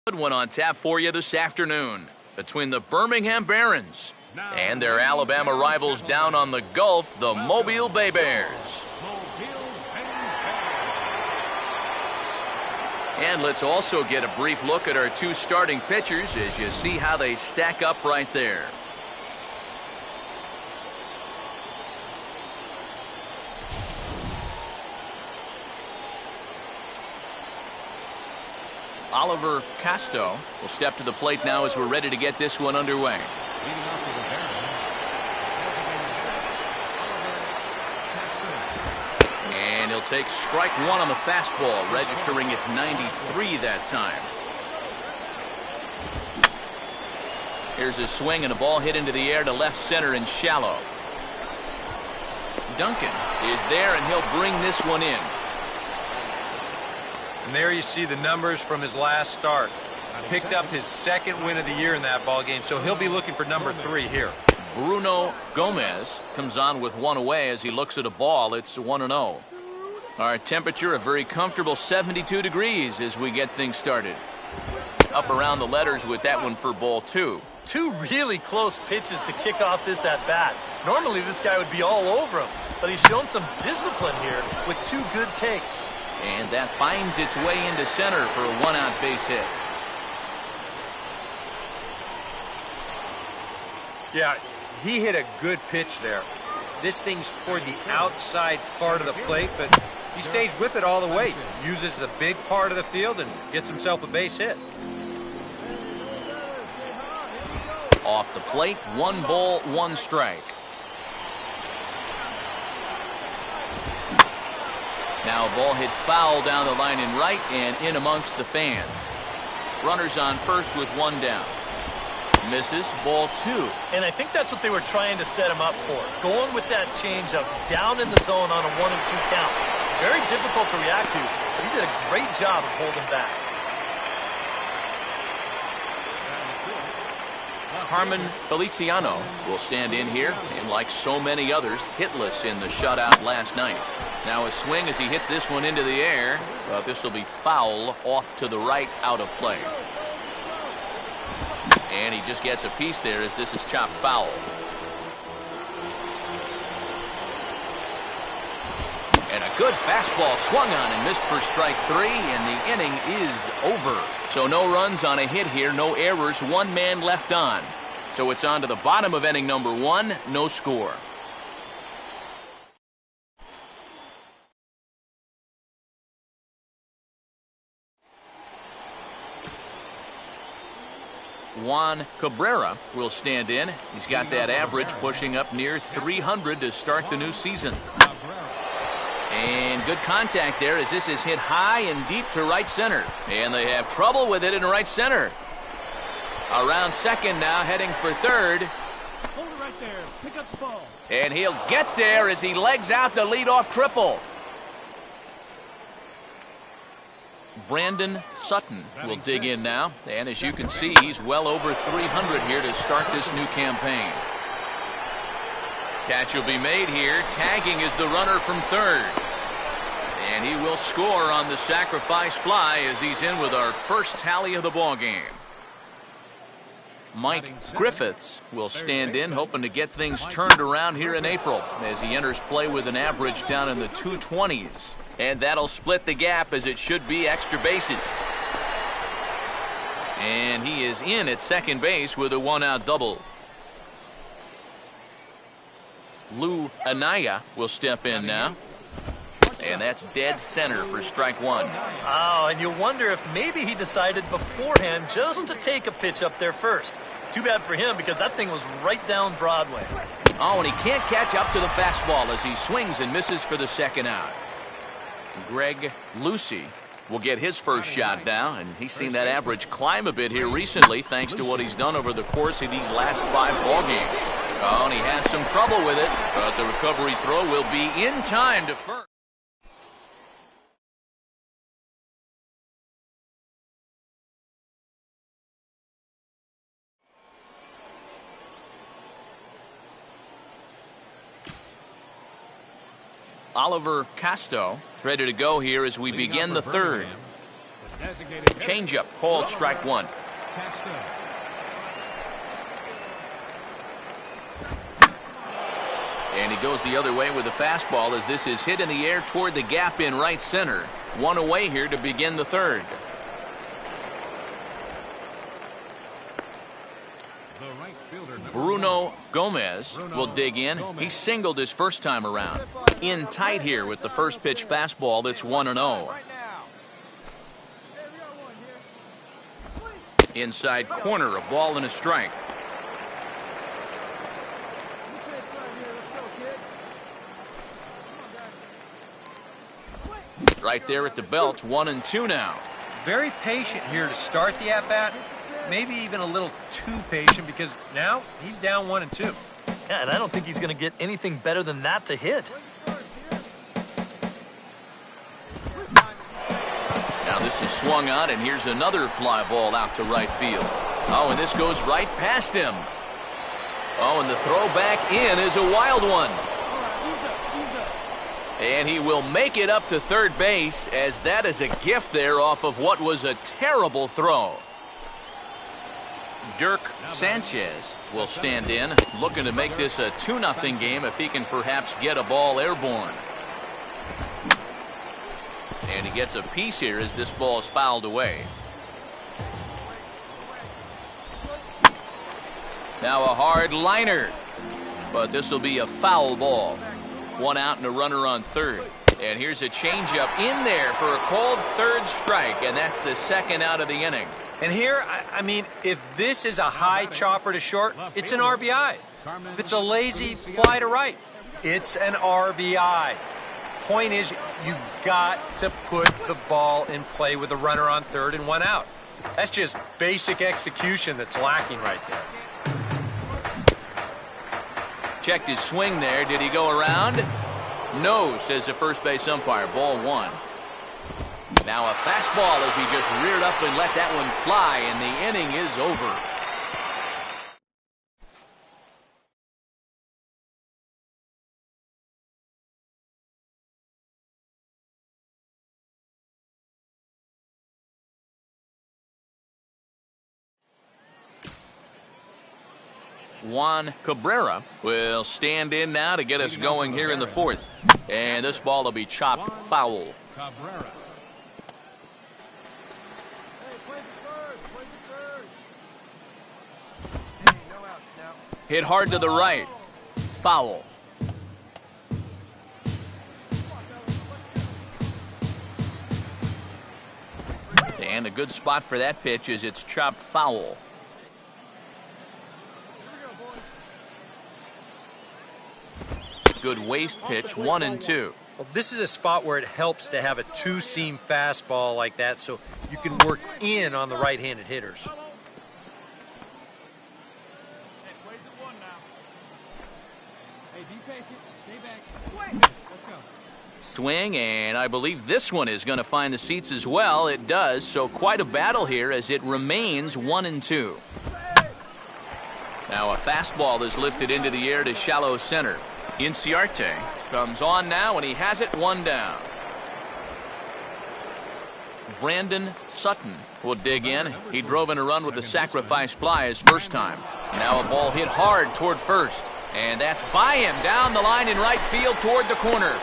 Good one on tap for you this afternoon between the Birmingham Barons and their Alabama rivals down on the Gulf, the Mobile Bay Bears. And let's also get a brief look at our two starting pitchers as you see how they stack up right there. Oliver Casto will step to the plate now as we're ready to get this one underway. And he'll take strike one on the fastball, registering at 93 that time. Here's a swing and a ball hit into the air to left center and shallow. Duncan is there and he'll bring this one in. And there you see the numbers from his last start. Picked up his second win of the year in that ball game, so he'll be looking for number 3 here. Bruno Gomez comes on with one away as he looks at a ball. It's 1-0. Our temperature a very comfortable 72 degrees as we get things started. Up around the letters with that one for ball 2. Two really close pitches to kick off this at bat. Normally this guy would be all over him, but he's shown some discipline here with 2 good takes. And that finds its way into center for a 1-out base hit. Yeah, he hit a good pitch there. This thing's toward the outside part of the plate, but he stays with it all the way. Uses the big part of the field and gets himself a base hit. Off the plate, 1 ball, 1 strike. Now a ball hit foul down the line in right and in amongst the fans. Runners on first with 1 down. Misses, ball 2. And I think that's what they were trying to set him up for. Going with that changeup down in the zone on a 1-2 count. Very difficult to react to, but he did a great job of holding back. Carmen Feliciano will stand in here, and like so many others, hitless in the shutout last night. Now a swing as he hits this one into the air, but this will be foul off to the right, out of play. And he just gets a piece there as this is chopped foul. And a good fastball swung on and missed for strike 3, and the inning is over. So no runs on a hit here, no errors, 1 man left on. So it's on to the bottom of inning number 1, no score. Juan Cabrera will stand in. He's got that average pushing up near 300 to start the new season. And good contact there as this is hit high and deep to right center. And they have trouble with it in right center. Around second now, heading for third. Hold it right there. Pick up the ball. And he'll get there as he legs out the leadoff triple. Brandon Sutton will dig in now. And as you can see, he's well over 300 here to start this new campaign. Catch will be made here. Tagging is the runner from third. And he will score on the sacrifice fly as he's in with our first tally of the ball game. Mike Griffiths will stand in, hoping to get things turned around here in April as he enters play with an average down in the 220s. And that'll split the gap as it should be extra bases. And he is in at second base with a 1-out double. Lou Anaya will step in now. And that's dead center for strike 1. Oh, and you wonder if maybe he decided beforehand just to take a pitch up there first. Too bad for him because that thing was right down Broadway. Oh, and he can't catch up to the fastball as he swings and misses for the second out. Greg Lucy will get his first shot now, and he's seen that average climb a bit here recently thanks to what he's done over the course of these last 5 ball games. Oh, and he has some trouble with it, but the recovery throw will be in time to first. Oliver Casto is ready to go here as we begin the third. Changeup called strike one. And he goes the other way with the fastball as this is hit in the air toward the gap in right center. One away here to begin the third. Bruno Gomez will dig in. He singled his first time around. In tight here with the first pitch fastball that's 1-0. Inside corner, a ball and a strike. Right there at the belt, 1-2 now. Very patient here to start the at-bat. Maybe even a little too patient because now he's down 1-2. Yeah, and I don't think he's going to get anything better than that to hit. Now this is swung on, and here's another fly ball out to right field. Oh, and this goes right past him. Oh, and the throw back in is a wild one. And he will make it up to third base as that is a gift there off of what was a terrible throw. Dirk Sanchez will stand in, looking to make this a 2-0 game if he can perhaps get a ball airborne. And he gets a piece here as this ball is fouled away. Now a hard liner, but this will be a foul ball. One out and a runner on third. And here's a changeup in there for a called third strike, and that's the second out of the inning. And here, I mean, if this is a high chopper to short, it's an RBI. If it's a lazy fly to right, it's an RBI. Point is, you've got to put the ball in play with a runner on third and one out. That's just basic execution that's lacking right there. Checked his swing there. Did he go around? No, says the first base umpire. Ball one. Now a fastball as he just reared up and let that one fly, and the inning is over. Juan Cabrera will stand in now to get us going here in the fourth. And this ball will be chopped foul. Hit hard to the right. Foul. And a good spot for that pitch is it's chopped foul. Good waist pitch, 1-2. Well, this is a spot where it helps to have a two-seam fastball like that so you can work in on the right-handed hitters. Swing, and I believe this one is going to find the seats as well. It does, so quite a battle here as it remains 1-2. Now a fastball is lifted into the air to shallow center. Inciarte comes on now, and he has it one down. Brandon Sutton will dig in. He drove in a run with the sacrifice fly his first time. Now a ball hit hard toward first, and that's by him down the line in right field toward the corner.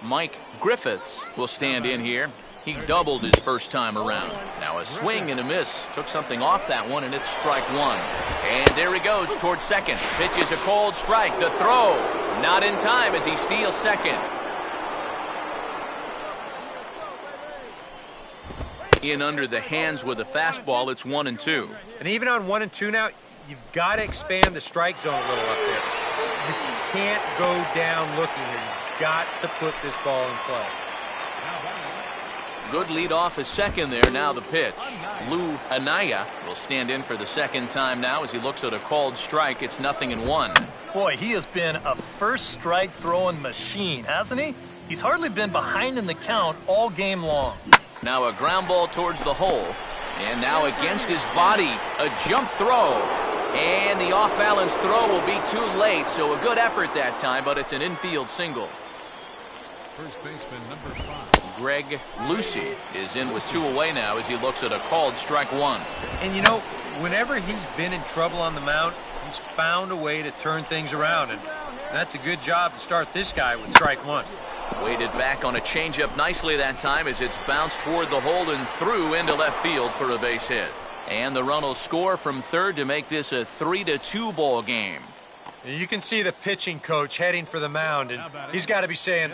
Mike Griffiths will stand in here. He doubled his first time around. Now a swing and a miss. Took something off that one, and it's strike one. And there he goes towards second. Pitches a cold strike. The throw. Not in time as he steals second. In under the hands with a fastball. It's 1-2. And even on 1-2 now, you've got to expand the strike zone a little up there. You can't go down looking here. You've got to put this ball in play. Good lead off his second there. Now the pitch. Lou Anaya will stand in for the second time now as he looks at a called strike. It's 0-1. Boy, he has been a first strike throwing machine, hasn't he? He's hardly been behind in the count all game long. Now a ground ball towards the hole. And now against his body, a jump throw. And the off-balance throw will be too late, so a good effort that time, but it's an infield single. First baseman, number 5. Greg Lucy is in with 2 away now as he looks at a called strike 1. And you know, whenever he's been in trouble on the mound, he's found a way to turn things around, and that's a good job to start this guy with strike 1. Weighted back on a changeup nicely that time as it's bounced toward the hole and through into left field for a base hit. And the run will score from third to make this a 3-2 ball game. And you can see the pitching coach heading for the mound, and he's got to be saying,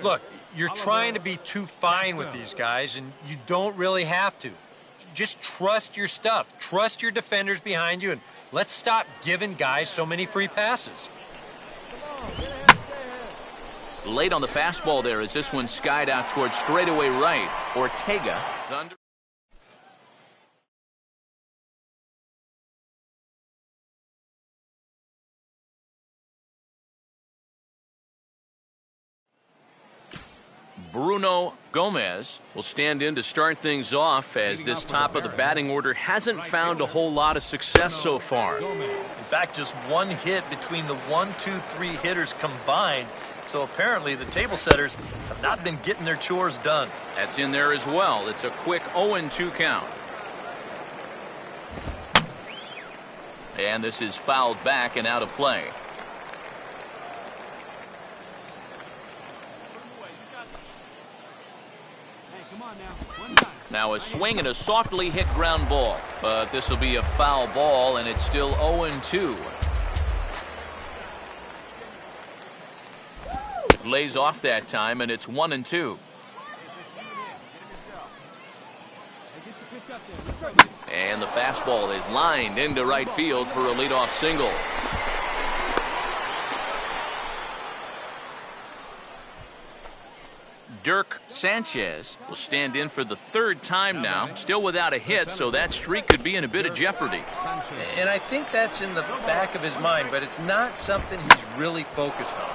look, you're trying to be too fine with these guys, and you don't really have to. Just trust your stuff. Trust your defenders behind you, and let's stop giving guys so many free passes. Late on the fastball there as this one skied out towards straightaway right. Ortega is under. Bruno Gomez will stand in to start things off as this top of the batting order hasn't found a whole lot of success so far. In fact, just one hit between the 1, 2, 3 hitters combined. So apparently the table setters have not been getting their chores done. That's in there as well. It's a quick 0-2 count. And this is fouled back and out of play. Now a swing and a softly hit ground ball. But this will be a foul ball, and it's still 0-2. Lays off that time, and it's 1-2. And the fastball is lined into right field for a leadoff single. Dirk Sanchez will stand in for the 3rd time now, still without a hit, so that streak could be in a bit of jeopardy. And I think that's in the back of his mind, but it's not something he's really focused on.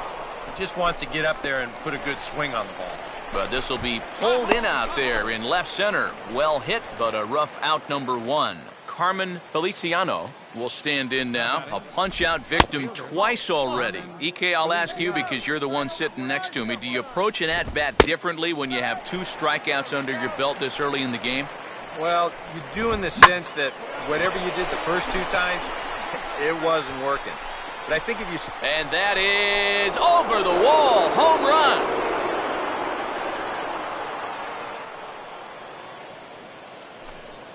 He just wants to get up there and put a good swing on the ball. But this will be pulled in out there in left center. Well hit, but a rough out number 1. Carmen Feliciano will stand in now. A punch-out victim twice already. EK, I'll ask you because you're the one sitting next to me. Do you approach an at-bat differently when you have 2 strikeouts under your belt this early in the game? Well, you do in the sense that whatever you did the first 2 times, it wasn't working. But I think if you... And that is over the wall. Home run.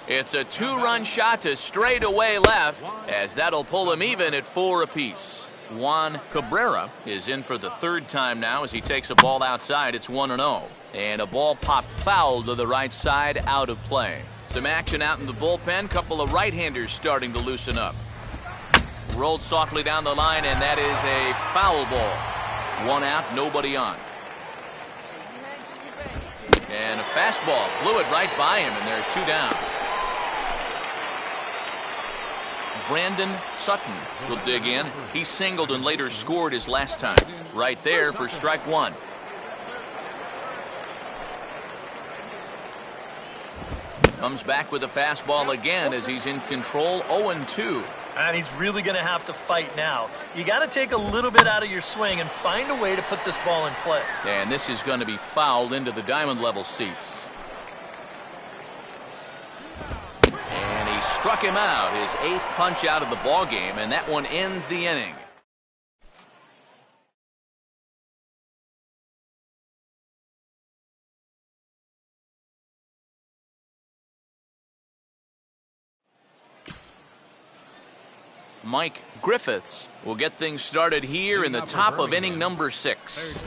It's a 2-run shot to straightaway left, as that'll pull him even at 4 apiece. Juan Cabrera is in for the 3rd time now as he takes a ball outside. It's 1-0. And a ball popped foul to the right side, out of play. Some action out in the bullpen. Couple of right-handers starting to loosen up. Rolled softly down the line, and that is a foul ball. 1 out, nobody on. And a fastball blew it right by him, and there are 2 down. Brandon Sutton will dig in. He singled and later scored his last time. Right there for strike 1. Comes back with a fastball again as he's in control. 0-2. And he's really going to have to fight now. You got to take a little bit out of your swing and find a way to put this ball in play. And this is going to be fouled into the diamond level seats. And he struck him out, his 8th punch out of the ball game, and that one ends the inning. Mike Griffiths will get things started here in the top of inning number 6.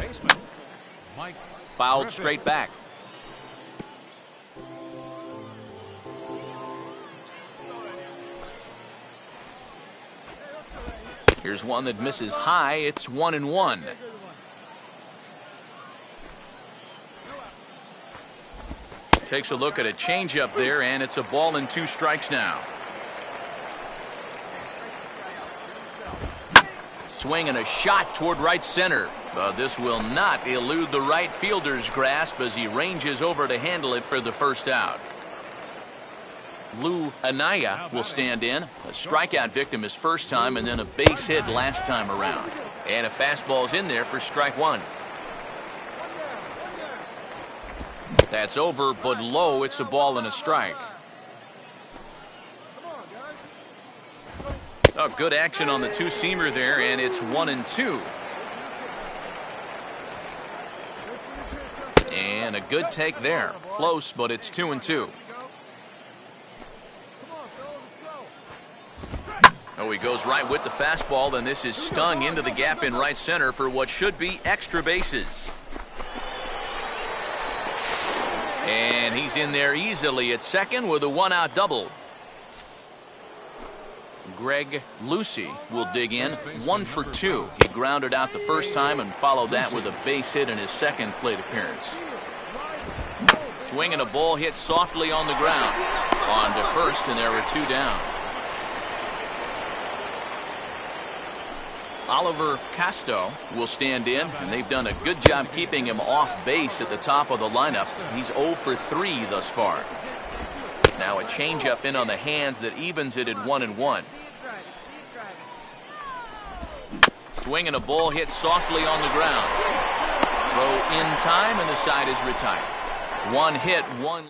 Fouled straight back. Here's one that misses high. It's 1-1. Takes a look at a changeup there, and it's a ball and 2 strikes now. Swing and a shot toward right center. But this will not elude the right fielder's grasp as he ranges over to handle it for the 1st out. Lou Anaya will stand in. A strikeout victim his 1st time, and then a base hit last time around. And a fastball's in there for strike 1. That's over, but low. It's a ball and a strike. Oh, good action on the two-seamer there, and it's 1-2. And a good take there. Close, but it's 2-2. Oh, he goes right with the fastball, and this is stung into the gap in right center for what should be extra bases. And he's in there easily at second with a one-out double. Greg Lucy will dig in, 1 for 2. He grounded out the first time and followed that with a base hit in his second plate appearance. Swing and a ball hit softly on the ground. On to first, and there are 2 down. Oliver Casto will stand in, and they've done a good job keeping him off base at the top of the lineup. He's 0 for 3 thus far. Now a changeup in on the hands that evens it at 1-1. Swing and a ball hit softly on the ground. Throw in time, and the side is retired. 1 hit, 1.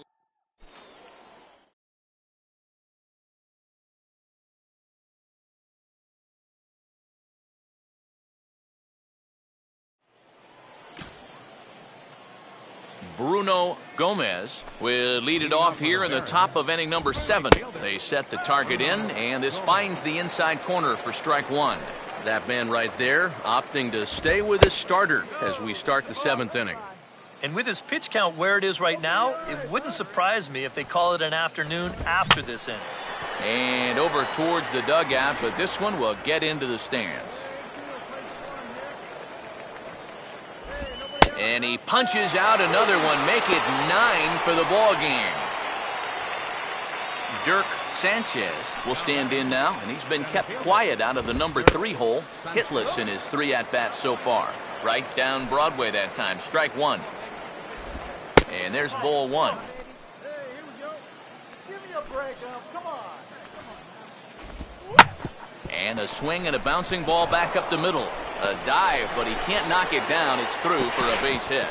Bruno Gomez will lead it off here in the top of inning number 7. They set the target in, and this finds the inside corner for strike 1. That man right there opting to stay with his starter as we start the 7th inning. And with his pitch count where it is right now, it wouldn't surprise me if they call it an afternoon after this inning. And over towards the dugout, but this one will get into the stands. And he punches out another one, make it 9 for the ball game. Dirk Sanchez will stand in now, and he's been kept quiet out of the number 3 hole, hitless in his 3 at-bats so far. Right down Broadway that time, strike 1. And there's ball 1. And a swing and a bouncing ball back up the middle. A dive, but he can't knock it down. It's through for a base hit.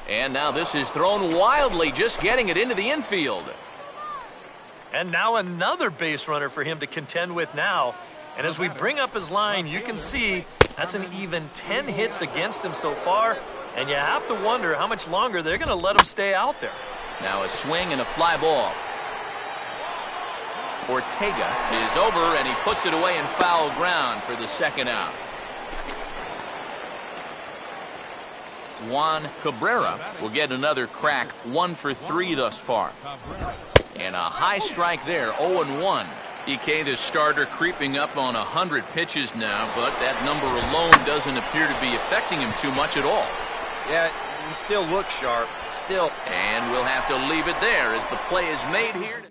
And now this is thrown wildly, just getting it into the infield. And now another base runner for him to contend with now. And as we bring up his line, you can see that's an even 10 hits against him so far. And you have to wonder how much longer they're going to let him stay out there. Now a swing and a fly ball. Ortega is over, and he puts it away in foul ground for the second out. Juan Cabrera will get another crack, 1 for 3 thus far. And a high strike there, 0-1. EK, the starter, creeping up on 100 pitches now, but that number alone doesn't appear to be affecting him too much at all. Yeah, he still looks sharp. Still. And we'll have to leave it there as the play is made here.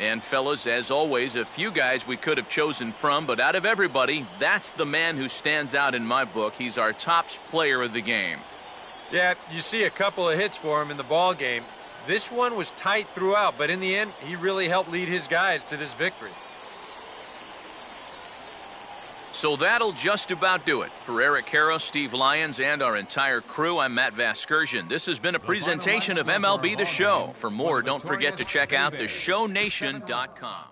And fellas, as always, a few guys we could have chosen from, but out of everybody, that's the man who stands out in my book. He's our top player of the game. Yeah, you see a couple of hits for him in the ball game. This one was tight throughout, but in the end, he really helped lead his guys to this victory. So that'll just about do it. For Eric Karros, Steve Lyons, and our entire crew, I'm Matt Vasgersian. This has been a presentation of MLB The Show. For more, don't forget to check out theshownation.com.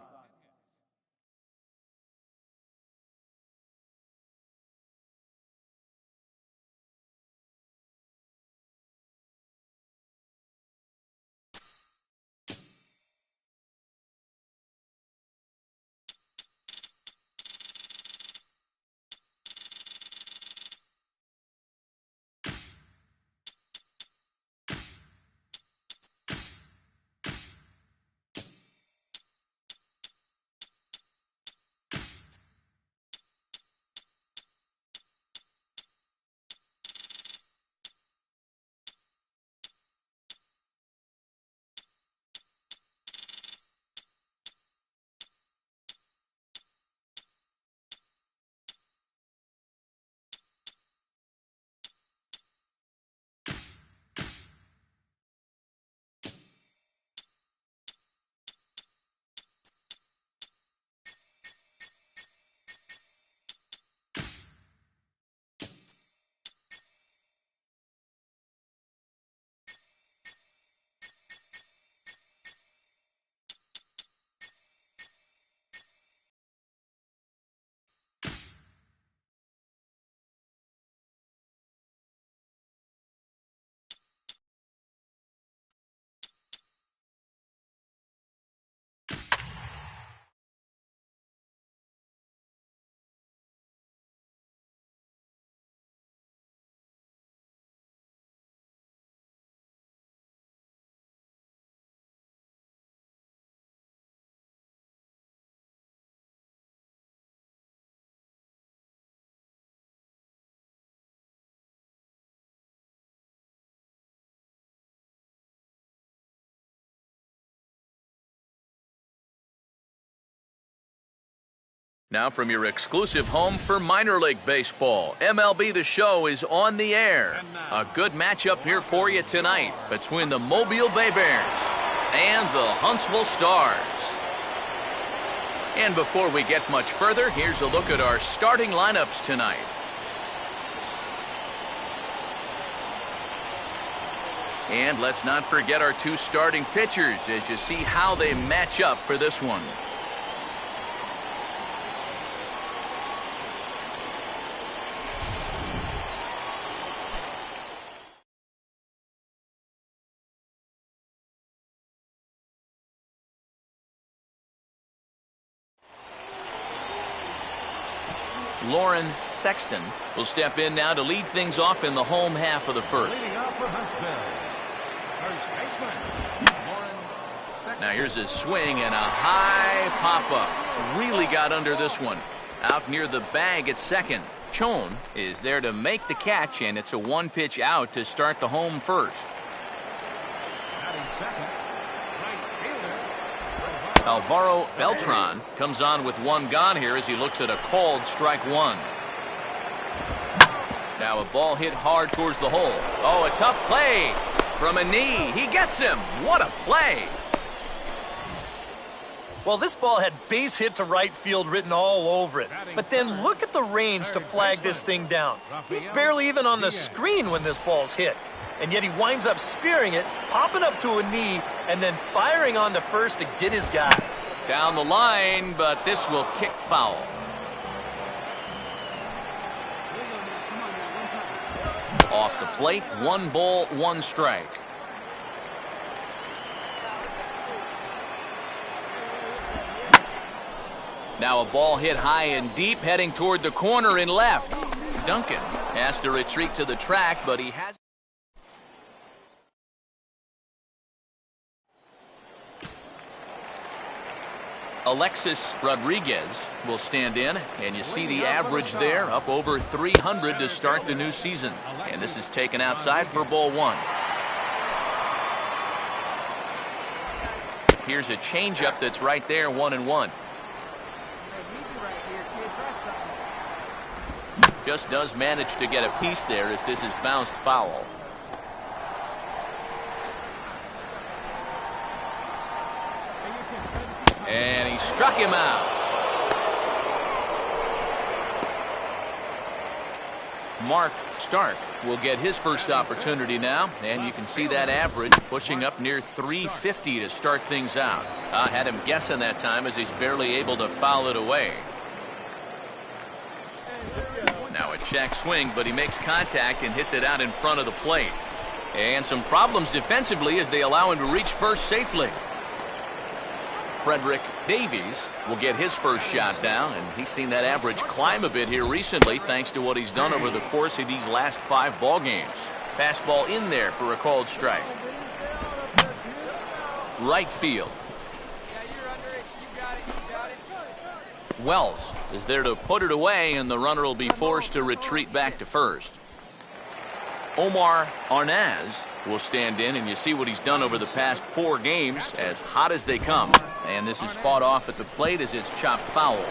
Now from your exclusive home for minor league baseball, MLB The Show is on the air. A good matchup here for you tonight between the Mobile Bay Bears and the Huntsville Stars. And before we get much further, here's a look at our starting lineups tonight. And let's not forget our two starting pitchers as you see how they match up for this one. Lauren Sexton will step in now to lead things off in the home half of the first. Leading off for Huntsville, first baseman, Lauren Sexton. Now here's a swing and a high pop-up. Really got under this one. Out near the bag at second. Chon is there to make the catch, and it's a one-pitch out to start the home first. Batting second, right fielder, Alvaro Beltran comes on with one gone here as he looks at a called strike one. Now a ball hit hard towards the hole. Oh, a tough play from a knee. He gets him. What a play. Well, this ball had base hit to right field written all over it. But then look at the range to flag this thing down. He's barely even on the screen when this ball's hit. And yet he winds up spearing it, popping up to a knee, and then firing on to first to get his guy. Down the line, but this will kick foul. Off the plate, 1 ball, 1 strike. Now a ball hit high and deep, heading toward the corner in left. Duncan has to retreat to the track, but he has... Alexis Rodriguez will stand in, and you see the average there, up over 300 to start the new season. And this is taken outside for ball 1. Here's a changeup that's right there, 1-1. Just does manage to get a piece there as this is bounced foul. And he struck him out. Mark Stark will get his first opportunity now, and you can see that average pushing up near 350 to start things out. I had him guessing that time as he's barely able to foul it away. Now a check swing, but he makes contact and hits it out in front of the plate. And some problems defensively as they allow him to reach first safely. Frederick Davies will get his first shot down, and he's seen that average climb a bit here recently thanks to what he's done over the course of these last 5 ball games. Fastball in there for a called strike. Right field. Wells is there to put it away, and the runner will be forced to retreat back to first. Omar Arnaz will stand in, and you see what he's done over the past 4 games, as hot as they come. And this is fought off at the plate as it's chopped foul.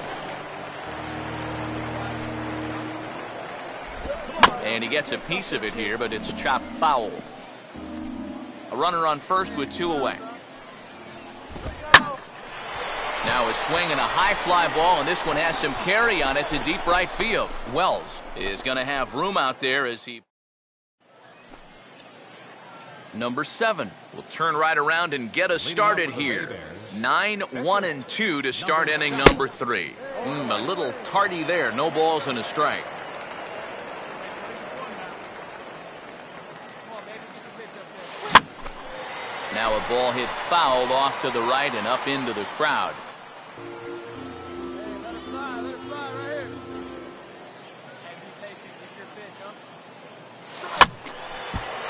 And he gets a piece of it here, but it's chopped foul. A runner on first with 2 away. Now a swing and a high fly ball, and this one has some carry on it to deep right field. Wells is going to have room out there as he... Number 7 will turn right around and get us started here. 9-1-2 to start inning number 3. A little tardy there. No balls and a strike. Now a ball hit foul off to the right and up into the crowd.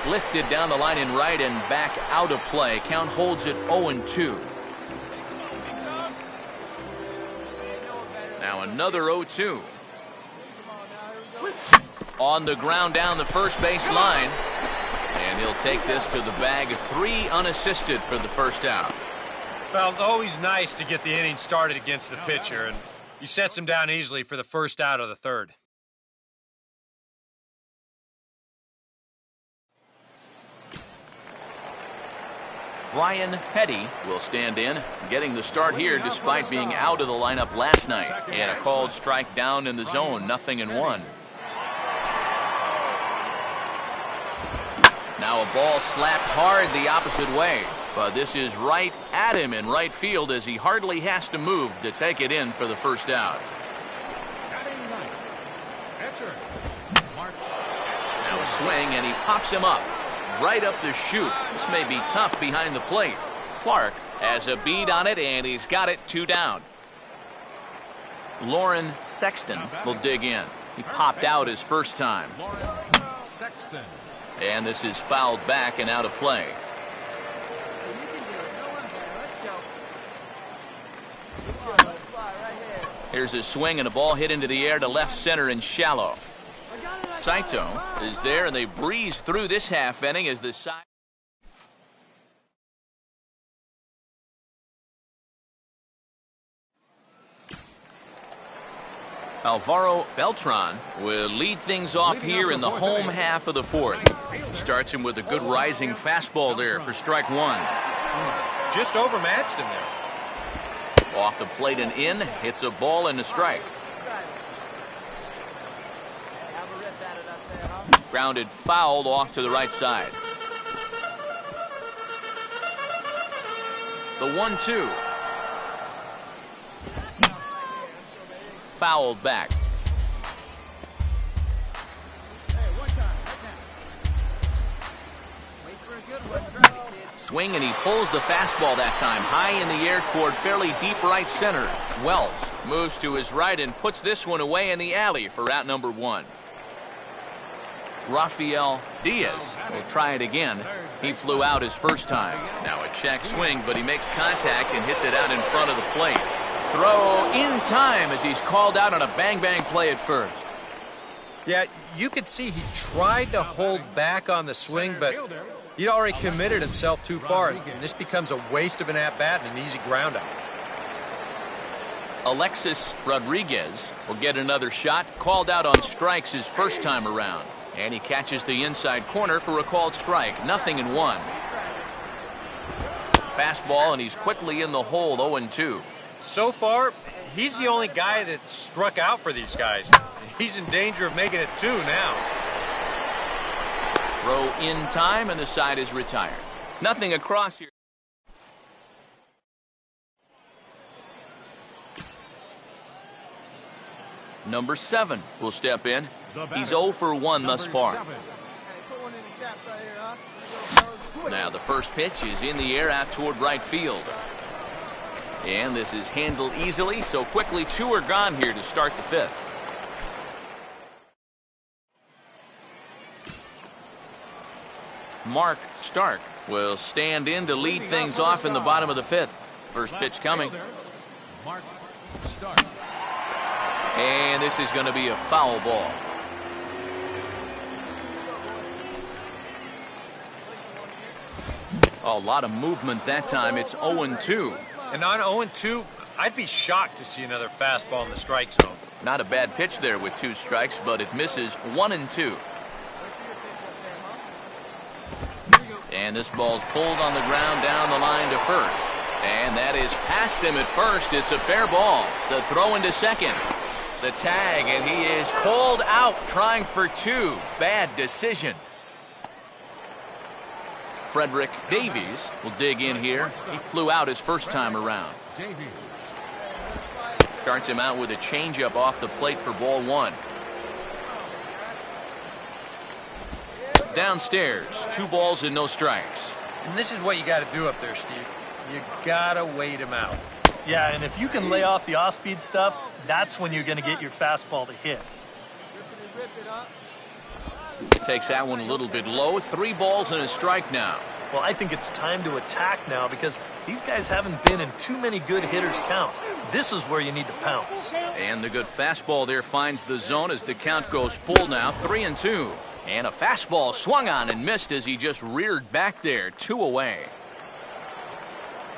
Lifted down the line in right and back out of play. Count holds it 0-2. Now another 0-2. On the ground down the first base line. And he'll take this to the bag. 3 unassisted for the first out. Well, it's always nice to get the inning started against the pitcher. And He sets him down easily for the first out of the third. Brian Petty will stand in, getting the start here despite being out of the lineup last night. And a called strike down in the zone, 0-1. Now a ball slapped hard the opposite way. But this is right at him in right field as he hardly has to move to take it in for the first out. Now a swing, and he pops him up. Right up the chute. This may be tough behind the plate. Clark has a bead on it, and he's got it 2 down. Lauren Sexton will dig in. He popped out his first time. And this is fouled back and out of play. Here's a swing and a ball hit into the air to left center and shallow. Saito is there, and they breeze through this half inning as the side. Alvaro Beltran will lead things off here in the home half of the fourth. Starts him with a good rising fastball there for strike 1. Just overmatched him there. Off the plate and in, hits a ball and a strike. Grounded fouled off to the right side. The 1-2. Fouled back. Swing, and he pulls the fastball that time high in the air toward fairly deep right center. Wells moves to his right and puts this one away in the alley for out number 1. Rafael Diaz will try it again. He flew out his first time. Now a check swing, but he makes contact and hits it out in front of the plate. Throw in time as he's called out on a bang-bang play at first. Yeah, you could see he tried to hold back on the swing, but he'd already committed himself too far, and this becomes a waste of an at-bat and an easy ground out. Alexis Rodriguez will get another shot, called out on strikes his first time around. And he catches the inside corner for a called strike. 0-1. Fastball, and he's quickly in the hole, 0-2. So far, he's the only guy that struck out for these guys. He's in danger of making it 2 now. Throw in time, and the side is retired. Nothing across here. Number 7 will step in. He's 0 for 1 thus far. Now the first pitch is in the air out toward right field. And this is handled easily, so quickly 2 are gone here to start the 5th. Mark Stark will stand in to lead things off in the bottom of the 5th. First pitch coming. Mark Stark. And this is going to be a foul ball. A lot of movement that time. It's 0-2. And on 0-2, I'd be shocked to see another fastball in the strike zone. Not a bad pitch there with 2 strikes, but it misses 1-2. And this ball's pulled on the ground down the line to first. And that is past him at first. It's a fair ball. The throw into second. The tag, and he is called out trying for 2. Bad decision. Frederick Davies will dig in here. He flew out his first time around. Starts him out with a changeup off the plate for ball 1. Downstairs, 2 balls and no strikes. And this is what you got to do up there, Steve. You got to wait him out. Yeah, and if you can lay off the off-speed stuff, that's when you're going to get your fastball to hit. Takes that one a little bit low. 3 balls and a strike now. Well, I think it's time to attack now because these guys haven't been in too many good hitters' counts. This is where you need to pounce. And the good fastball there finds the zone as the count goes full now. 3-2. And a fastball swung on and missed as he just reared back there. 2 away.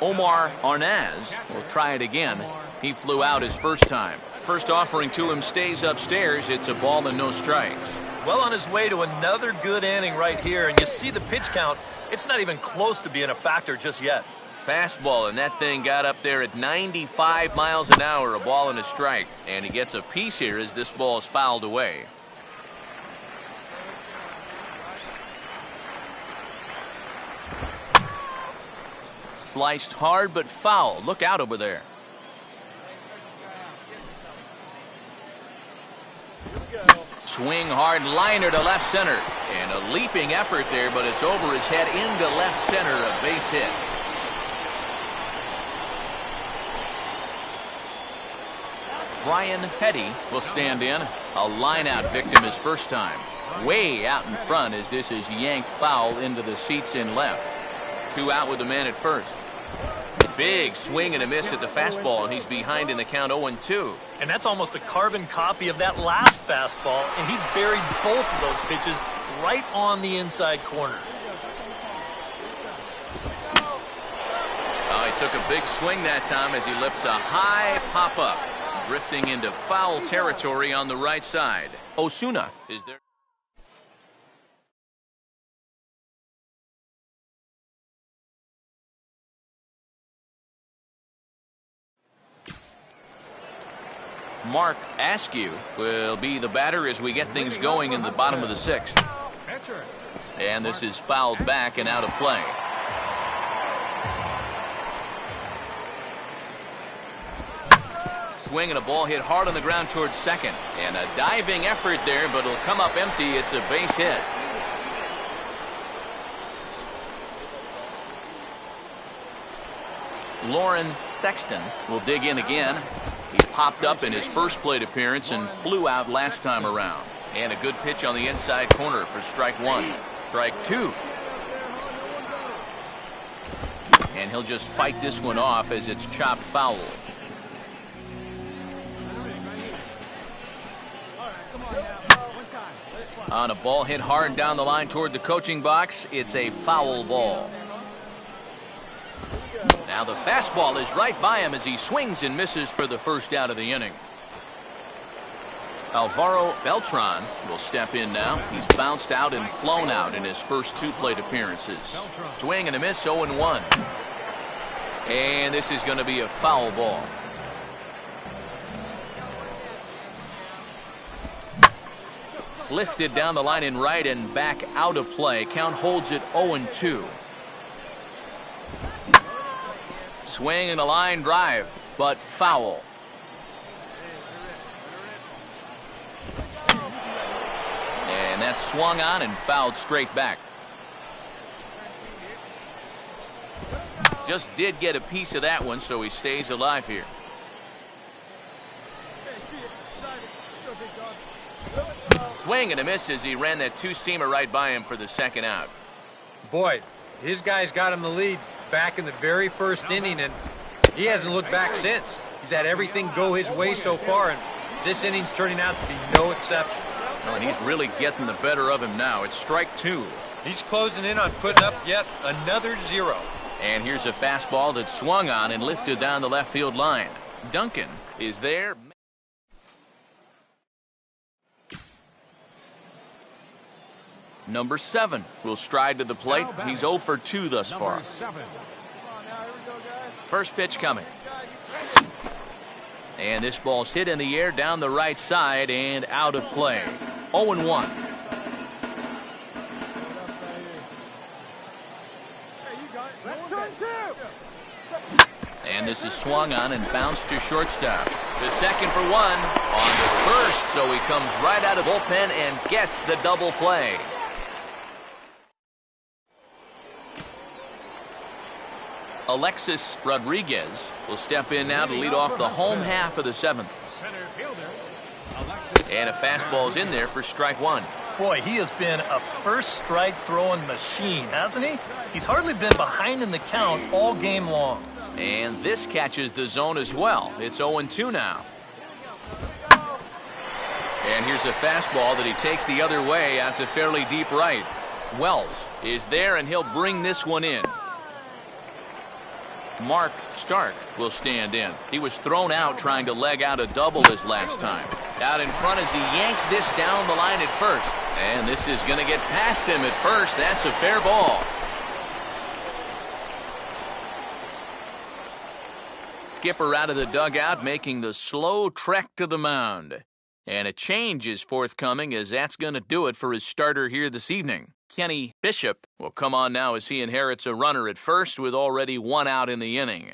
Omar Arnaz will try it again. He flew out his first time. First offering to him stays upstairs. It's a ball and no strikes. Well on his way to another good inning right here, and you see the pitch count. It's not even close to being a factor just yet. Fastball, and that thing got up there at 95 miles an hour, a ball and a strike. And he gets a piece here as this ball is fouled away. Sliced hard but foul. Look out over there. Swing hard liner to left center. And a leaping effort there, but it's over his head into left center, a base hit. Brian Petty will stand in. A line-out victim his first time. Way out in front as this is yanked foul into the seats in left. 2 out with the man at first. Big swing and a miss at the fastball, and he's behind in the count 0-2. And that's almost a carbon copy of that last fastball, and he buried both of those pitches right on the inside corner. Oh, he took a big swing that time as he lifts a high pop-up. Drifting into foul territory on the right side. Osuna is there. Mark Askew will be the batter as we get things going in the bottom of the 6th. And this is fouled back and out of play. Swing and a ball hit hard on the ground towards second. And a diving effort there, but it'll come up empty. It's a base hit. Lauren Sexton will dig in again. He popped up in his first plate appearance and flew out last time around. And a good pitch on the inside corner for strike 1. Strike 2. And he'll just fight this one off as it's chopped foul. On a ball hit hard down the line toward the coaching box, it's a foul ball. Now the fastball is right by him as he swings and misses for the first out of the inning. Alvaro Beltran will step in now. He's bounced out and flown out in his first 2 plate appearances. Swing and a miss, 0-1. And this is going to be a foul ball. Lifted down the line in right and back out of play. Count holds it 0-2. Swing and a line drive, but foul. And that's swung on and fouled straight back. Just did get a piece of that one, so he stays alive here. Swing and a miss as he ran that 2-seamer right by him for the second out. Boy, his guys got him the lead back in the very first inning, and he hasn't looked back since. He's had everything go his way so far, and this inning's turning out to be no exception. Well, and he's really getting the better of him now. It's strike 2. He's closing in on putting up yet another 0. And here's a fastball that swung on and lifted down the left field line. Duncan is there. Number 7 will stride to the plate. He's 0 for 2 thus far. First pitch coming. And this ball's hit in the air down the right side and out of play. 0-1. And this is swung on and bounced to shortstop. To second for 1. On to first, so he comes right out of bullpen and gets the double play. Alexis Rodriguez will step in now to lead off the home half of the 7th. And a fastball's in there for strike 1. Boy, he has been a first strike throwing machine, hasn't he? He's hardly been behind in the count all game long. And this catches the zone as well. It's 0-2 now. And here's a fastball that he takes the other way out to fairly deep right. Wells is there, and he'll bring this one in. Mark Stark will stand in. He was thrown out trying to leg out a double his last time. Out in front as he yanks this down the line at first. And this is going to get past him at first. That's a fair ball. Skipper out of the dugout making the slow trek to the mound. And a change is forthcoming as that's going to do it for his starter here this evening. Kenny Bishop will come on now as he inherits a runner at first with already one out in the inning.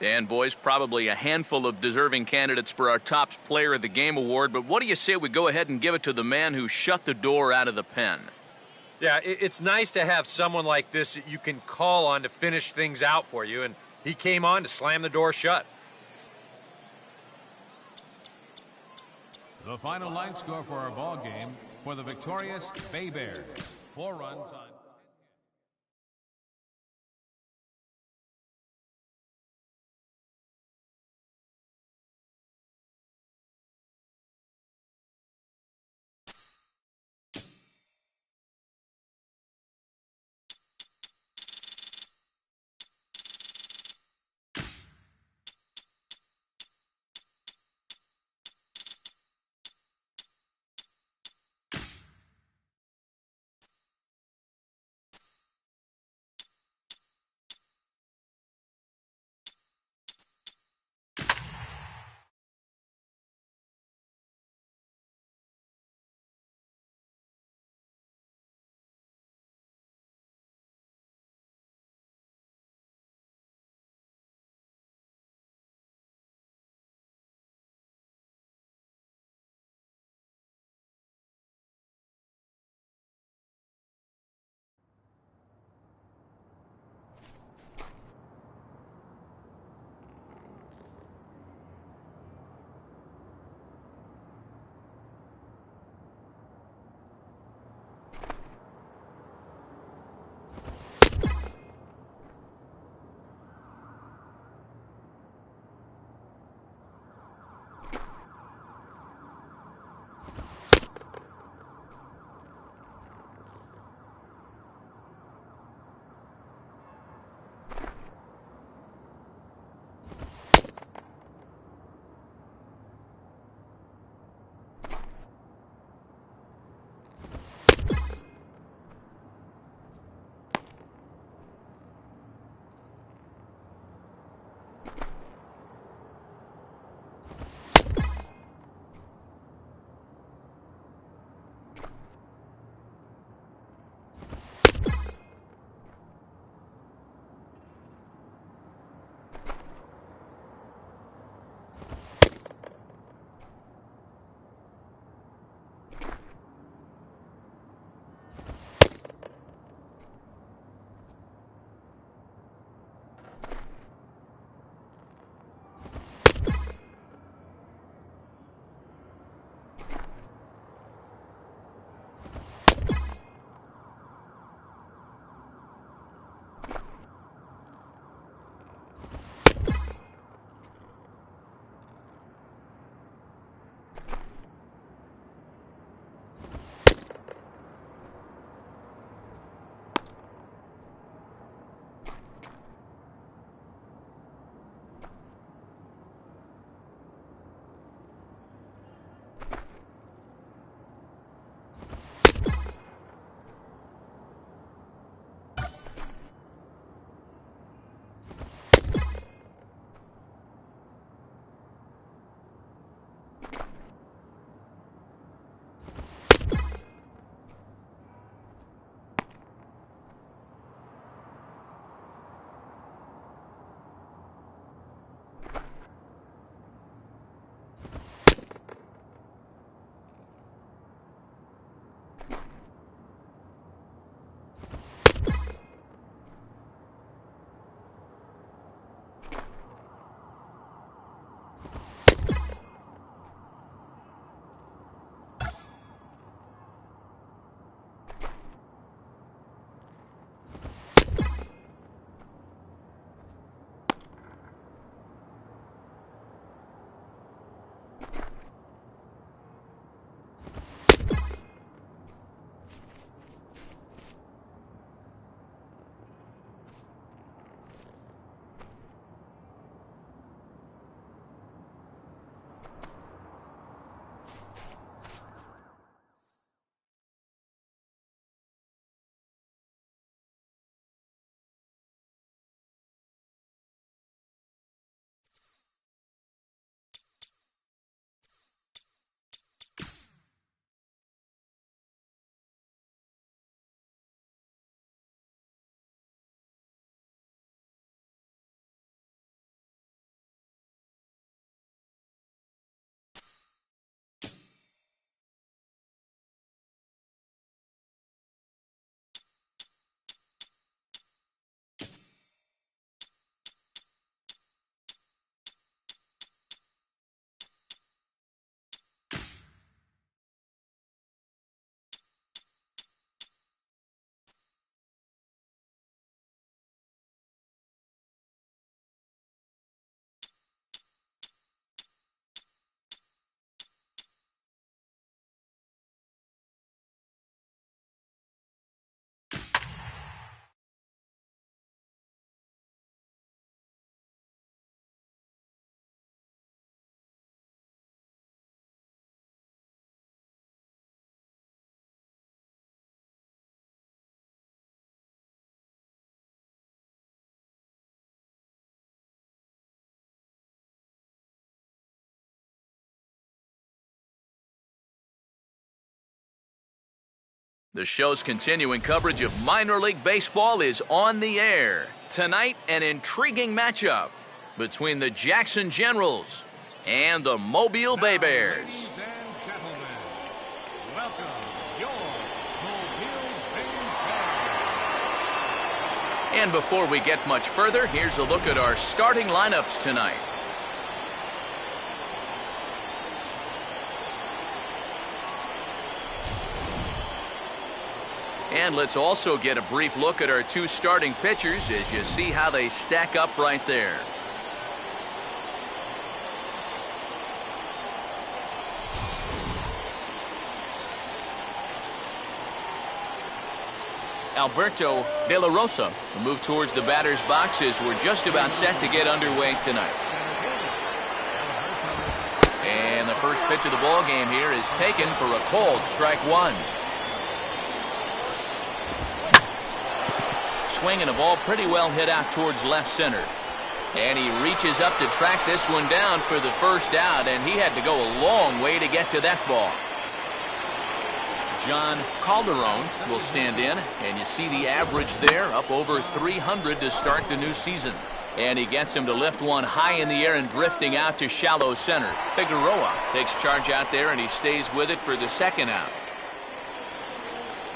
And boys, probably a handful of deserving candidates for our top player of the game award, but what do you say we go ahead and give it to the man who shut the door out of the pen? Yeah, it's nice to have someone like this that you can call on to finish things out for you, and he came on to slam the door shut. The final line score for our ball game for the victorious Bay Bears. 4 runs on The show's continuing coverage of minor league baseball is on the air. Tonight, an intriguing matchup between the Jackson Generals and the Mobile Bay Bears. Ladies and gentlemen, welcome your Mobile Bay Bears. And before we get much further, here's a look at our starting lineups tonight. And let's also get a brief look at our two starting pitchers as you see how they stack up right there. Alberto De La Rosa will move towards the batter's box as we're just about set to get underway tonight. And the first pitch of the ball game here is taken for a called strike one. Swinging a ball pretty well hit out towards left center. And he reaches up to track this one down for the first out, and he had to go a long way to get to that ball. John Calderon will stand in, and you see the average there, up over 300 to start the new season. And he gets him to lift one high in the air and drifting out to shallow center. Figueroa takes charge out there, and he stays with it for the second out.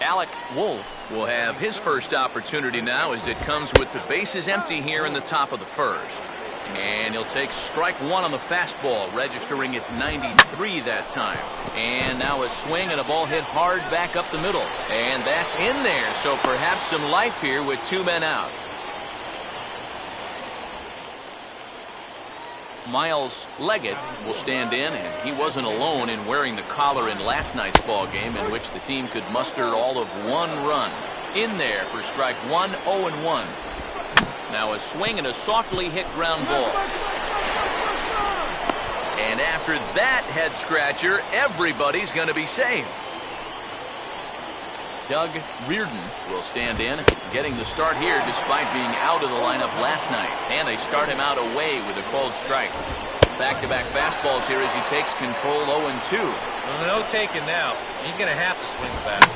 Alec Wolf will have his first opportunity now as it comes with the bases empty here in the top of the first. And he'll take strike one on the fastball, registering at 93 that time. And now a swing and a ball hit hard back up the middle. And that's in there, so perhaps some life here with two men out. Miles Leggett will stand in, and he wasn't alone in wearing the collar in last night's ball game, in which the team could muster all of one run. In there for strike one, 0-1. Now a swing and a softly hit ground ball. And after that head scratcher, everybody's going to be safe. Doug Reardon will stand in, getting the start here despite being out of the lineup last night. And they start him out away with a called strike. Back-to-back fastballs here as he takes control 0-2. Well, no taking now. He's going to have to swing the bat.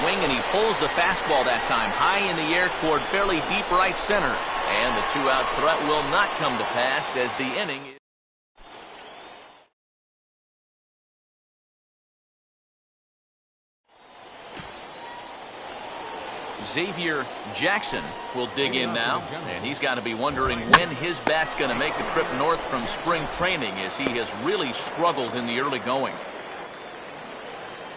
Swing, and he pulls the fastball that time high in the air toward fairly deep right center. And the two-out threat will not come to pass as the inning is... Xavier Jackson will dig in now, and he's got to be wondering when his bat's going to make the trip north from spring training, as he has really struggled in the early going.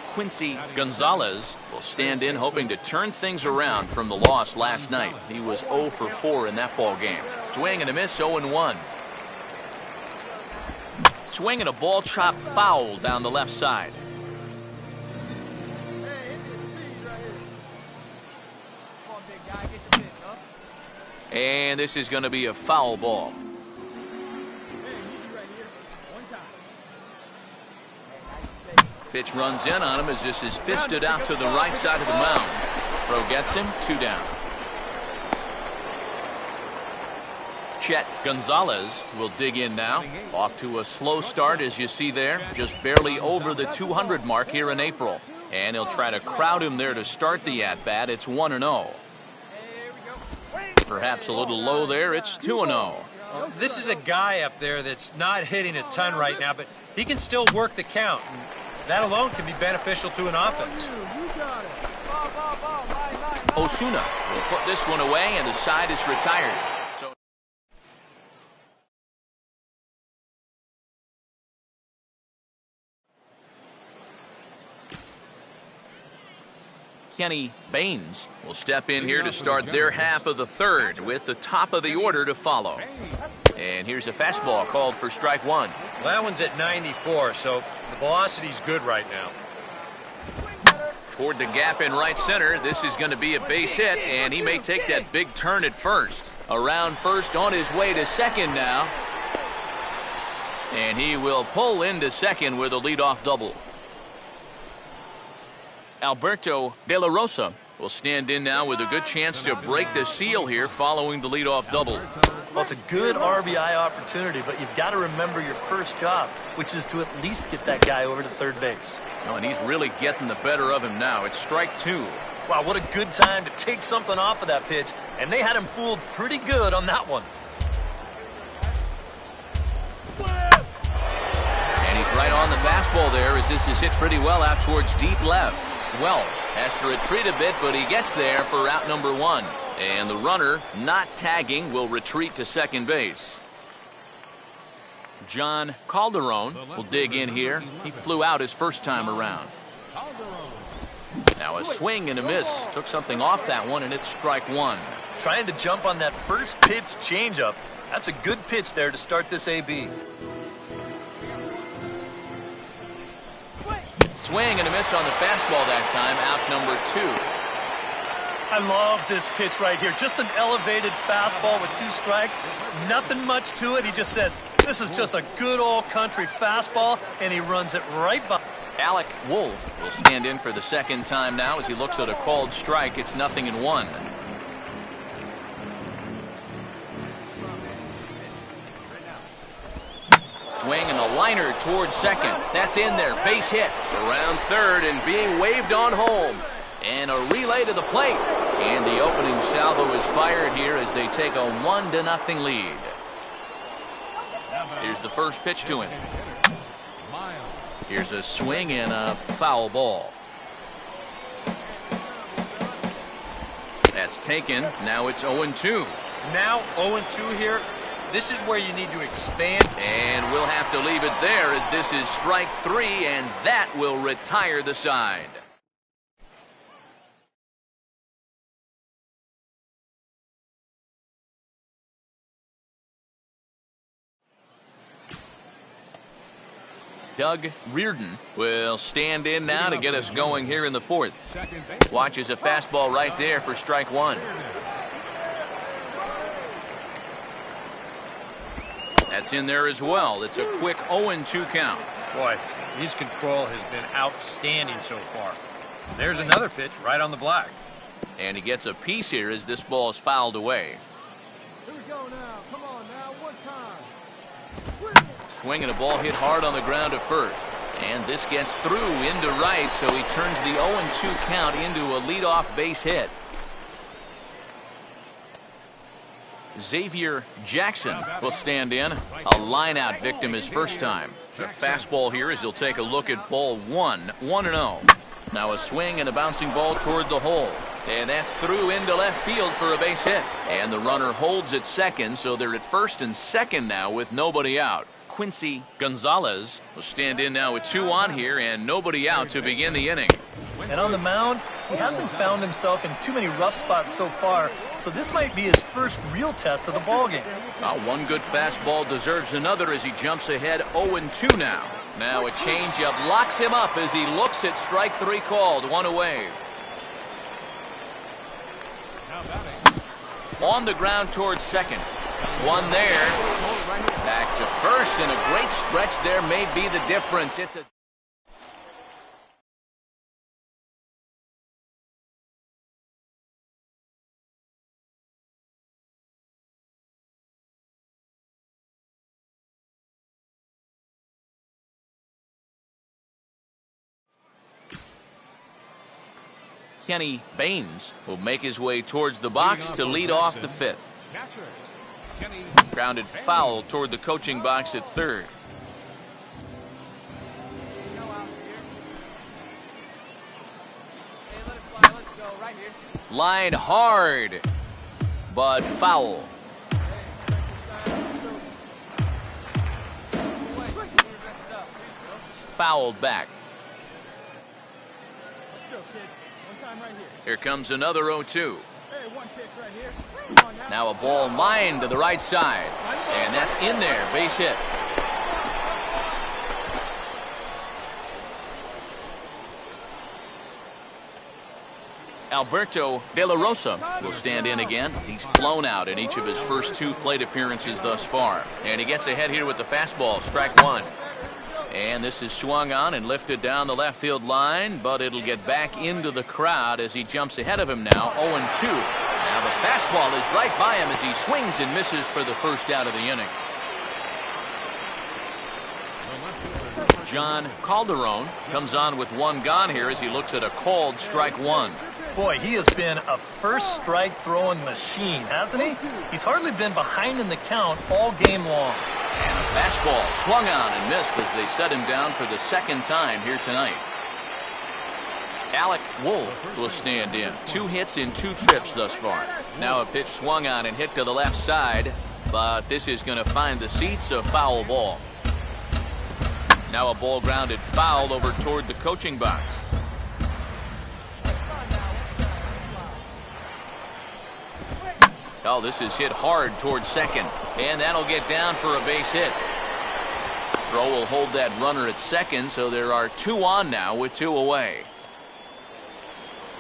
Quincy Gonzalez will stand in, hoping to turn things around from the loss last night. He was 0 for 4 in that ball game. Swing and a miss, 0-1. Swing and a ball chopped foul down the left side. And this is going to be a foul ball. Pitch runs in on him as this is fisted out to the right side of the mound. Throw gets him, 2 down. Chet Gonzalez will dig in now. Off to a slow start, as you see there. Just barely over the 200 mark here in April. And he'll try to crowd him there to start the at-bat. It's 1-0. Perhaps a little low there. It's 2-0. Well, this is a guy up there that's not hitting a ton right now, but he can still work the count. And that alone can be beneficial to an offense. Osuna will put this one away, and the side is retired. So Kenny Baines will step in here to start their half of the third, with the top of the order to follow. And here's a fastball called for strike one. Well, that one's at 94, so the velocity's good right now. Toward the gap in right center, this is going to be a base hit, and he may take that big turn at first. Around first, on his way to second now. And he will pull into second with a leadoff double. Alberto De La Rosa will stand in now with a good chance to break the seal here following the leadoff double. Well, it's a good RBI opportunity, but you've got to remember your first job, which is to at least get that guy over to third base. Oh, and he's really getting the better of him now. It's strike 2. Wow, what a good time to take something off of that pitch. And they had him fooled pretty good on that one. And he's right on the fastball there as this is hit pretty well out towards deep left. Wells has to retreat a bit, but he gets there for out number 1. And the runner, not tagging, will retreat to second base. John Calderon will dig in here. He flew out his first time around. Now a swing and a miss. Took something off that one, and it's strike 1. Trying to jump on that first pitch changeup. That's a good pitch there to start this AB. Swing and a miss on the fastball that time. Out number 2. I love this pitch right here. Just an elevated fastball with 2 strikes. Nothing much to it. He just says, this is just a good old country fastball, and he runs it right by. Alec Wolf will stand in for the second time now as he looks at a called strike. It's 0-1. Swing and a liner towards second. That's in there. Base hit. Around third and being waved on home. And a relay to the plate. And the opening salvo is fired here as they take a 1-0 lead. Here's the first pitch to him. Here's a swing and a foul ball. That's taken. Now it's 0-2. Now 0-2 here. This is where you need to expand. And we'll have to leave it there as this is strike 3, and that will retire the side. Doug Reardon will stand in now to get us going here in the 4th. Watches a fastball right there for strike 1. That's in there as well. It's a quick 0-2 count. Boy, his control has been outstanding so far. There's another pitch right on the black. And he gets a piece here as this ball is fouled away. Here we go now. Come on now. One time. Swinging a ball hit hard on the ground to first. And this gets through into right, so he turns the 0-2 count into a leadoff base hit. Xavier Jackson will stand in. A line-out victim his first time. The fastball here as he'll take a look at ball 1. 1-0. Now a swing and a bouncing ball toward the hole. And that's through into left field for a base hit. And the runner holds at second, so they're at first and second now with nobody out. Quincy Gonzalez will stand in now with 2 on here and nobody out to begin the inning. And on the mound, he hasn't found himself in too many rough spots so far, so this might be his first real test of the ballgame. One good fastball deserves another as he jumps ahead 0-2 now. Now a changeup locks him up as he looks at strike 3 called. 1 away. On the ground towards second. 1 there. Back to first, and a great stretch there may be the difference. It's a Kenny Baines will make his way towards the box to lead off the 5th. Grounded foul toward the coaching box at third. Line hard, but foul. Fouled back. Here comes another 0-2. Now a ball lined to the right side. And that's in there. Base hit. Alberto De La Rosa will stand in again. He's flown out in each of his first 2 plate appearances thus far. And he gets ahead here with the fastball. Strike 1. And this is swung on and lifted down the left field line, but it'll get back into the crowd as he jumps ahead of him now, 0-2. Now the fastball is right by him as he swings and misses for the first out of the inning. John Calderon comes on with one gone here as he looks at a called strike one. Boy, he has been a first strike throwing machine, hasn't he? He's hardly been behind in the count all game long. And a fastball swung on and missed as they set him down for the second time here tonight. Alec Wolf will stand in. 2 hits in 2 trips thus far. Now a pitch swung on and hit to the left side, but this is going to find the seats, a foul ball. Now a ball grounded foul over toward the coaching box. Oh, this is hit hard towards second, and that'll get down for a base hit. Throw will hold that runner at second, so there are 2 on now with 2 away.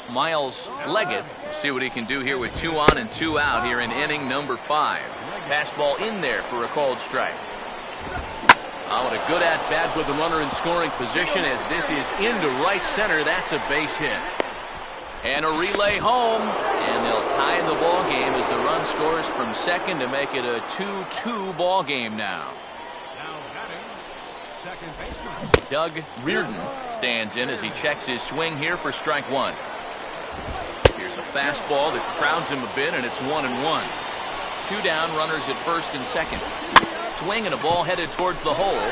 Miles Leggett, see what he can do here with 2 on and 2 out here in inning number 5. Fastball in there for a called strike. Oh, what a good at-bat with the runner in scoring position as this is into right center. That's a base hit. And a relay home, and they'll tie the ball game as the run scores from second to make it a 2-2 ball game now. Now batting, second baseman. Doug Reardon stands in as he checks his swing here for strike one. Here's a fastball that crowds him a bit, and it's 1-1. 2 down, runners at first and second. Swing and a ball headed towards the hole.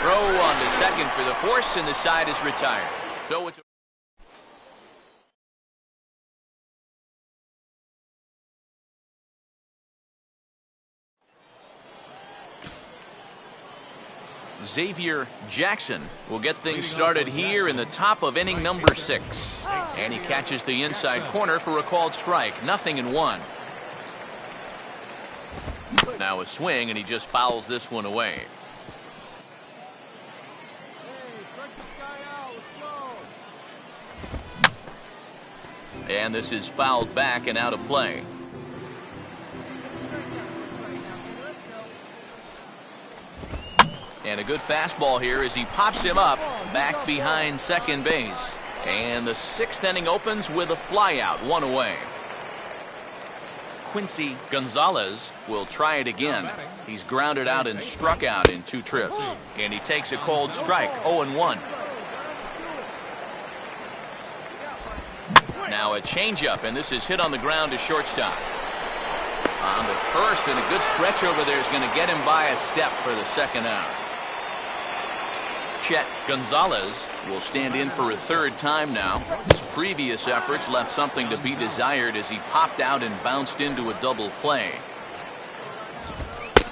Throw on to second for the force, and the side is retired. So it's Xavier Jackson will get things started here in the top of inning number 6. And he catches the inside corner for a called strike. 0-1. Now a swing, and he just fouls this one away. And this is fouled back and out of play. And a good fastball here as he pops him up back behind second base. And the 6th inning opens with a flyout, 1 away. Quincy Gonzalez will try it again. He's grounded out and struck out in 2 trips. And he takes a cold strike, 0-1. Now a changeup, and this is hit on the ground to shortstop. On the first, and a good stretch over there is going to get him by a step for the second out. Chet Gonzalez will stand in for a 3rd time now. His previous efforts left something to be desired as he popped out and bounced into a double play.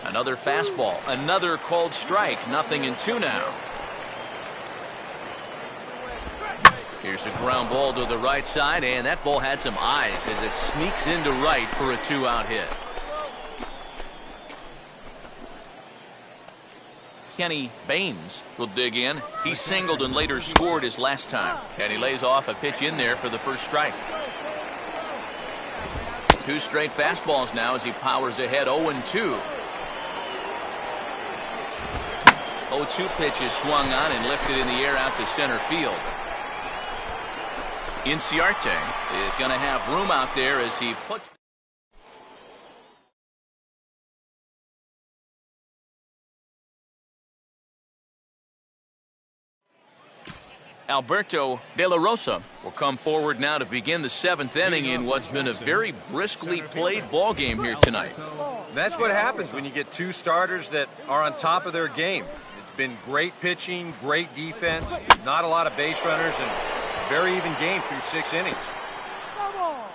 Another fastball, another called strike, 0-2 now. Here's a ground ball to the right side, and that ball had some eyes as it sneaks into right for a 2-out hit. Kenny Baines will dig in. He singled and later scored his last time. And he lays off a pitch in there for the first strike. 2 straight fastballs now as he powers ahead 0-2. 0-2 pitch is swung on and lifted in the air out to center field. Inciarte is going to have room out there as he puts... Alberto De La Rosa will come forward now to begin the 7th inning in what's been a very briskly played ball game here tonight. That's what happens when you get 2 starters that are on top of their game. It's been great pitching, great defense, not a lot of base runners, and very even game through 6 innings. Come on.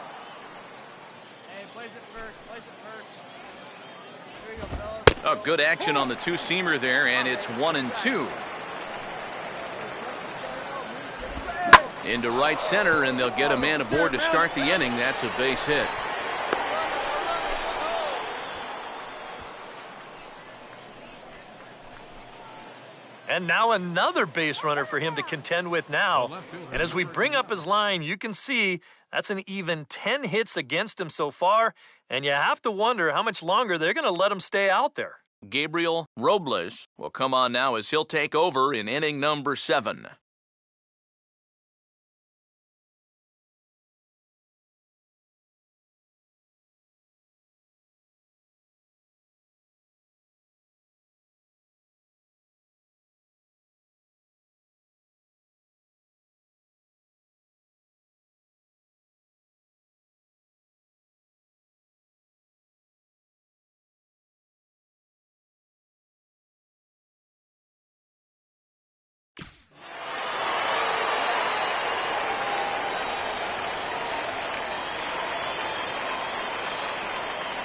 Hey, place it first. Here you go, fellas. Oh, good action on the 2-seamer there, and it's 1-2. Into right center, and they'll get a man aboard to start the inning. That's a base hit. And now another base runner for him to contend with now. And as we bring up his line, you can see that's an even 10 hits against him so far. And you have to wonder how much longer they're going to let him stay out there. Gabriel Robles will come on now as he'll take over in inning number 7.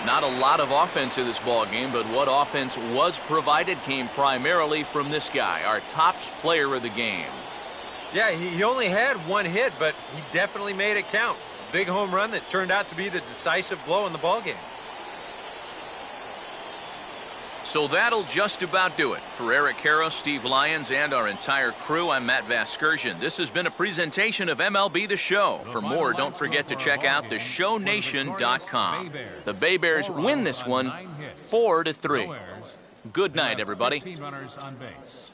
Not a lot of offense in this ball game, but what offense was provided came primarily from this guy, our top player of the game. Yeah, he only had one hit, but he definitely made it count. Big home run that turned out to be the decisive blow in the ball game. So that'll just about do it. For Eric Karros, Steve Lyons, and our entire crew, I'm Matt Vasgersian. This has been a presentation of MLB The Show. For more, don't forget to check out theshownation.com. The Bay Bears win this one 4-3. Good night, everybody. 15 runners on base.